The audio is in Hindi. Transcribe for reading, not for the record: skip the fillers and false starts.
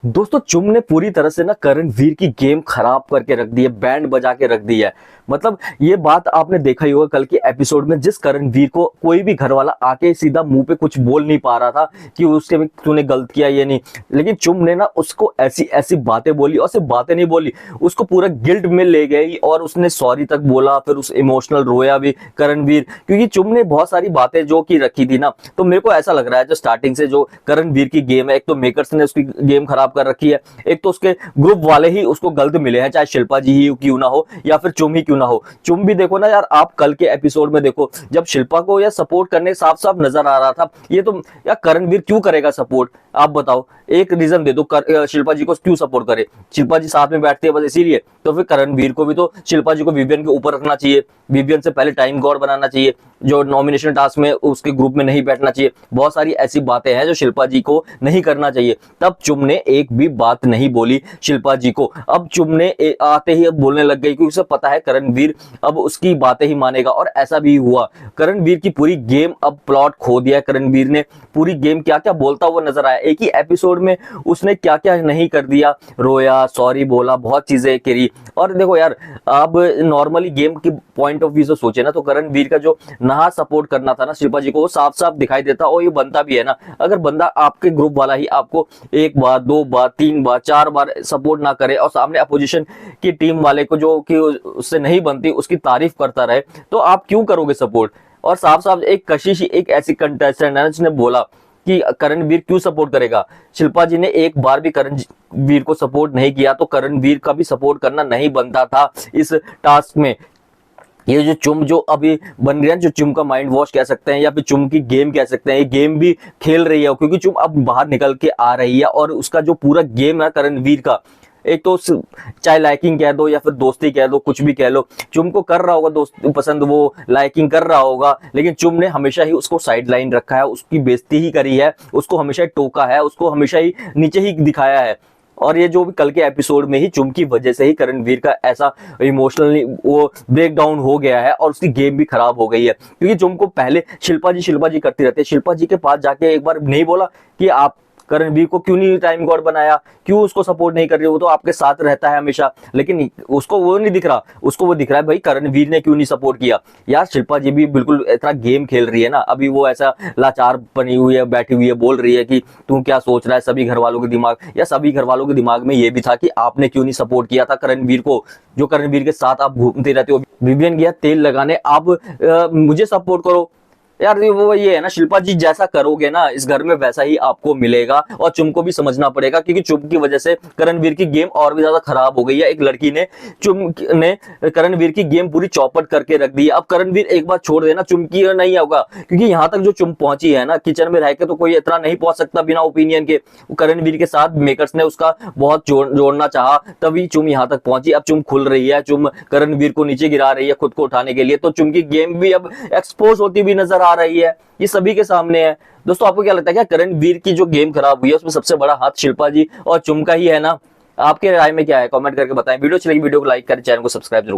दोस्तों चुम ने पूरी तरह से ना करणवीर की गेम खराब करके रख दी है, बैंड बजा के रख दी है। मतलब ये बात आपने देखा ही होगा कल के एपिसोड में, जिस करणवीर को कोई भी घर वाला आके सीधा मुंह पे कुछ बोल नहीं पा रहा था कि उसके में तूने गलत किया ये नहीं, लेकिन चुम ने ना उसको ऐसी ऐसी बातें बोली, और सिर्फ बातें नहीं बोली, उसको पूरा गिल्ट में ले गई और उसने सॉरी तक बोला, फिर उस इमोशनल रोया भी करणवीर, क्योंकि चुम ने बहुत सारी बातें जो की रखी थी ना। तो मेरे को ऐसा लग रहा है जो स्टार्टिंग से जो करणवीर की गेम है, एक तो मेकर्स ने उसकी गेम खराब कर रखी है, एक तो उसके ग्रुप वाले ही उसको गलत मिले हैं, चाहे शिल्पा जी ही क्यों ना हो या फिर चुम ही क्यों ना हो। चुम भी देखो ना यार, आप कल के एपिसोड में देखो, जब शिल्पा को या सपोर्ट करने साफ साफ नजर आ रहा था, ये तो यार करणवीर क्यों करेगा सपोर्ट, आप बताओ, एक रीजन दे दो शिल्पा जी को क्यों सपोर्ट करे। शिल्पा जी साथ में बैठती है बस इसीलिए, तो फिर करणवीर को भी तो शिल्पा जी को विवियन के ऊपर रखना चाहिए, विवियन से पहले टाइम गॉड बनाना चाहिए, जो नॉमिनेशन टास्क में उसके ग्रुप में नहीं बैठना चाहिए। बहुत सारी ऐसी बातें हैं जो शिल्पा जी को नहीं करना चाहिए। तब चुम ने एक भी बात नहीं बोली शिल्पा जी को। अब चुम ने आते ही अब बोलने लग गई, क्योंकि उसे पता है करणवीर अब उसकी बातें ही मानेगा, और ऐसा भी हुआ। करणवीर की पूरी गेम अब प्लॉट खो दिया। करणवीर ने पूरी गेम क्या क्या बोलता हुआ नजर आया, एक ही एपिसोड में उसने क्या क्या नहीं कर दिया, रोया, सॉरी बोला, बहुत चीजें करी। और देखो यार, अब नॉर्मली गेम की पॉइंट ऑफ व्यू से सोचे ना, तो करणवीर का जो नहा सपोर्ट करना था ना शिल्पा जी को, वो साफ साफ दिखाई देता, और ये बनता भी है ना। अगर बंदा आपके ग्रुप वाला ही आपको एक बार, दो बार, तीन बार, चार बार सपोर्ट ना करे, और सामने अपोजिशन की टीम वाले को जो कि उससे नहीं बनती उसकी तारीफ करता रहे, तो आप क्यों करोगे सपोर्ट। और साफ साफ एक कशिश, एक ऐसी कंटेस्टेंट है जिसने बोला कि करणवीर क्यों सपोर्ट करेगा। शिल्पा जी ने एक बार भी करणवीर को सपोर्ट नहीं किया, तो करणवीर का भी सपोर्ट करना नहीं बनता था इस टास्क में। ये जो चुम जो अभी बन रही है, जो चुम का माइंड वॉश कह सकते हैं या फिर चुम की गेम कह सकते हैं, ये गेम भी खेल रही है, क्योंकि चुम अब बाहर निकल के आ रही है, और उसका जो पूरा गेम है करणवीर का, एक तो चाहे लाइकिंग कह दो या फिर दोस्ती कह दो, कुछ भी कह लो, चुम को कर रहा होगा दोस्त पसंद, वो लाइकिंग कर रहा होगा, लेकिन चुम ने हमेशा ही उसको साइड लाइन रखा है, उसकी बेइज्जती ही करी है, उसको हमेशा टोका है, उसको हमेशा ही नीचे ही दिखाया है। और ये जो भी कल के एपिसोड में ही चुम की वजह से ही करणवीर का ऐसा इमोशनली वो ब्रेक डाउन हो गया है, और उसकी गेम भी खराब हो गई है। क्योंकि चुम को पहले शिल्पा जी करती रहती है, शिल्पा जी के पास जाके एक बार नहीं बोला कि आप करणवीर को क्यों नहीं टाइम गॉड बनाया, क्यों उसको सपोर्ट नहीं कर रही, वो तो आपके साथ रहता है हमेशा, लेकिन उसको वो नहीं दिख रहा, उसको वो दिख रहा है भाई करणवीर ने क्यों नहीं सपोर्ट किया। यार शिल्पा जी भी बिल्कुल इतना गेम खेल रही है ना, अभी वो ऐसा लाचार बनी हुई है, बैठी हुई है, बोल रही है कि तू क्या सोच रहा है, सभी घर वालों के दिमाग, या सभी घर वालों के दिमाग में ये भी था कि आपने क्यों नहीं सपोर्ट किया था करणवीर को, जो करणवीर के साथ आप घूमते रहते हो, विवियन गया तेल लगाने, आप मुझे सपोर्ट करो। यार वो ये है ना, शिल्पा जी जैसा करोगे ना इस घर में वैसा ही आपको मिलेगा, और चुम को भी समझना पड़ेगा, क्योंकि चुम की वजह से करणवीर की गेम और भी ज्यादा खराब हो गई है। एक लड़की ने चुम ने करणवीर की गेम पूरी चौपट करके रख दी है। अब करणवीर एक बार छोड़ देना, चुम की नहीं होगा, क्योंकि यहाँ तक जो चुम पहुंची है ना, किचन में रह के तो कोई इतना नहीं पहुंच सकता बिना ओपिनियन के। करणवीर के साथ मेकर्स ने उसका बहुत जोड़ना चाहा, तभी चुम यहाँ तक पहुंची। अब चुम खुल रही है, चुम करणवीर को नीचे गिरा रही है खुद को उठाने के लिए, तो चुम की गेम भी अब एक्सपोज होती भी नजर आ रही है, ये सभी के सामने है। दोस्तों आपको क्या लगता है, क्या करणवीर की जो गेम खराब हुई है उसमें सबसे बड़ा हाथ शिल्पा जी और चुम का ही है ना? आपके राय में क्या है, कमेंट करके बताएं। वीडियो अच्छी लगी वीडियो को लाइक करें, चैनल को सब्सक्राइब जरूर करें।